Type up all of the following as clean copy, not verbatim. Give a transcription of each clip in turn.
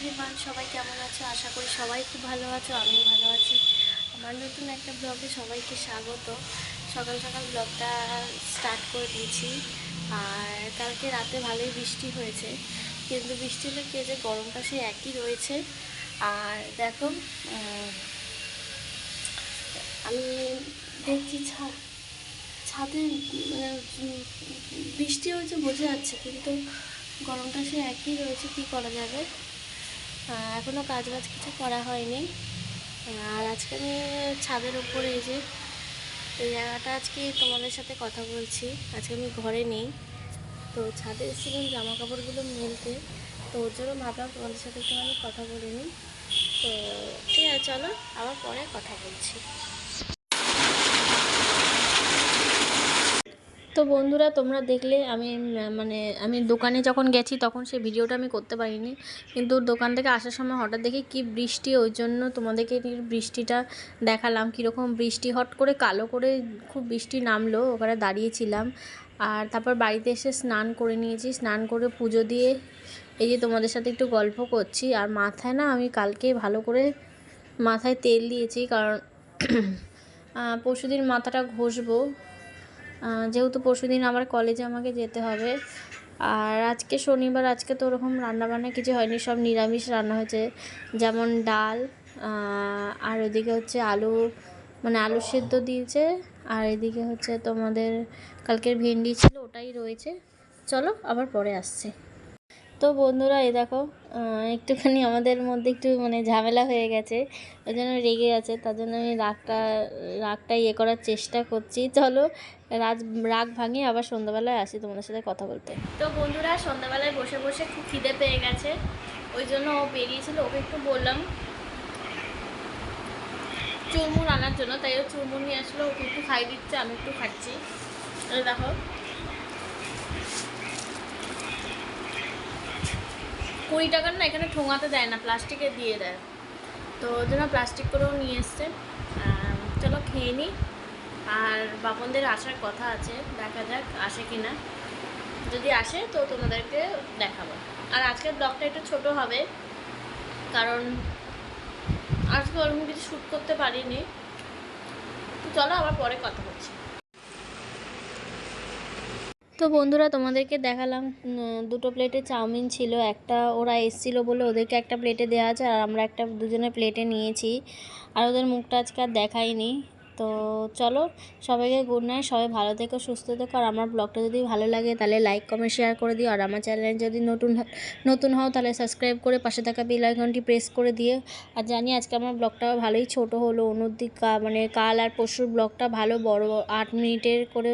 Everyone, সবাই কেমন আছো? আশা করি সবাই খুব ভালো আছো, আমিও ভালো আছি। আমার নতুন একটা ব্লগে সবাইকে স্বাগত। সকাল সকাল ব্লগটা স্টার্ট করে দিয়েছি। আর কালকে রাতে ভালোই বৃষ্টি হয়েছে, কিন্তু বৃষ্টি হলে কে যে গরমটা সে একই রয়েছে। আর দেখো, আমি দেখছি ছাদে মানে বৃষ্টি হয়েছে বোঝা যাচ্ছে, কিন্তু গরমটা সে একই রয়েছে। কী করা যাবে? এখনও কাজবাজ কিছু করা হয়নি। আর আজকে আমি ছাদের উপরে এই জায়গাটা আজকে তোমাদের সাথে কথা বলছি। আজকে আমি ঘরে নেই, তো ছাদে এসেছিলাম জামা কাপড়গুলো মেলতে, তো ওর জন্য ভাবলাম তোমাদের সাথে একটু আমি কথা বলে নিই। তো ঠিক আছে, চলো আবার পরে কথা বলছি। তো বন্ধুরা, তোমরা দেখলে আমি দোকানে যখন গেছি তখন সেই ভিডিওটা আমি করতে পারিনি, কিন্তু দোকান থেকে আসার সময় হঠাৎ দেখি কি বৃষ্টি, ওই জন্য তোমাদেরকে বৃষ্টিটা দেখালাম। কীরকম বৃষ্টি, হট করে কালো করে খুব বৃষ্টি নামলো, ওখানে দাঁড়িয়েছিলাম। আর তারপর বাড়িতে এসে স্নান করে নিয়েছি, স্নান করে পুজো দিয়ে এই যে তোমাদের সাথে একটু গল্প করছি। আর মাথায় না আমি কালকে ভালো করে মাথায় তেল দিয়েছি, কারণ পরশুদিন মাথাটা ঘষবো, যেহেতু পরশুদিন আমার কলেজে আমাকে যেতে হবে। আর আজকে শনিবার, আজকে তো ওরকম রান্নাবান্না কিছু হয়নি, সব নিরামিষ রান্না হয়েছে। যেমন ডাল, আর ওদিকে হচ্ছে আলু সেদ্ধ দিয়েছে, আর এদিকে হচ্ছে তোমাদের কালকের ভেন্ডি ছিল, ওটাই রয়েছে। চলো আবার পরে আসছি। তো বন্ধুরা, এই দেখো, একটুখানি আমাদের মধ্যে একটু ঝামেলা হয়ে গেছে, ওই জন্য রেগে আছে। তার জন্য আমি রাগটা করার চেষ্টা করছি। চলো রাগ ভাঙিয়ে আবার সন্ধ্যাবেলায় আসি তোমাদের সাথে কথা বলতে। তো বন্ধুরা, সন্ধ্যাবেলায় বসে বসে খুব খিদে পেয়ে গেছে, ওই জন্য ও বেরিয়েছিল, ওকে একটু বললাম চুরমুর আনার জন্য, তাই ও চুরমুর নিয়ে আসলো, ওকে একটু খাই দিচ্ছে, আমি একটু খাচ্ছি। দেখো, 20 টাকার না এখানে ঠোঙাতে দেয় না, প্লাস্টিকে দিয়ে দেয়, তো ওই জন্য প্লাস্টিক করেও নিয়ে এসছে। চলো খেয়ে নিই। আর বাপনদের আসার কথা আছে, দেখা যাক আসে কি না। যদি আসে তো তোমাদেরকে দেখাবো। আর আজকের ব্লগটা একটু ছোট হবে, কারণ আজকে ওরকম কিছু শ্যুট করতে পারিনি। তো চলো আবার পরে কথা বলছি। তো বন্ধুরা, তোমাদেরকে দেখালাম দুটো প্লেটে চাউমিন ছিল, একটা ওরা এসেছিলো বলে ওদেরকে একটা প্লেটে দেওয়া আছে, আর আমরা একটা দুজনে প্লেটে নিয়েছি। আর ওদের মুখটা আজকে আর দেখাইনি। তো চলো, সবাইকে গুড নাইট, সবাই ভালো থেকো, সুস্থ থেকো। আর আমার ব্লগটা যদি ভালো লাগে তাহলে লাইক কমেন্ট শেয়ার করে দিও। আর আমার চ্যানেলে যদি নতুন হও তাহলে সাবস্ক্রাইব করে পাশে থাকা বেল আইকনটি প্রেস করে দিও। আর জানি আজকে আমার ব্লগটা ভালোই ছোট হলো, অন্যদিক কাল আর পরশুর ব্লগটা ভালো বড় 8 মিনিটের করে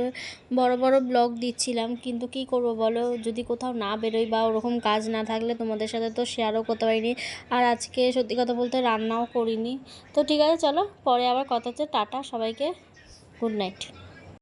বড় ব্লগ দিচ্ছিলাম, কিন্তু কি করব বলো, যদি কোথাও না বেরোই বা ওরকম কাজ না থাকলে তোমাদের সাথে তো শেয়ারও করতে পারিনি। আর আজকে সত্যি কথা বলতে রান্নাও করিনি। তো ঠিক আছে, চলো পরে আবার কথা হচ্ছে। টাটা সবাইকে, গুড নাইট।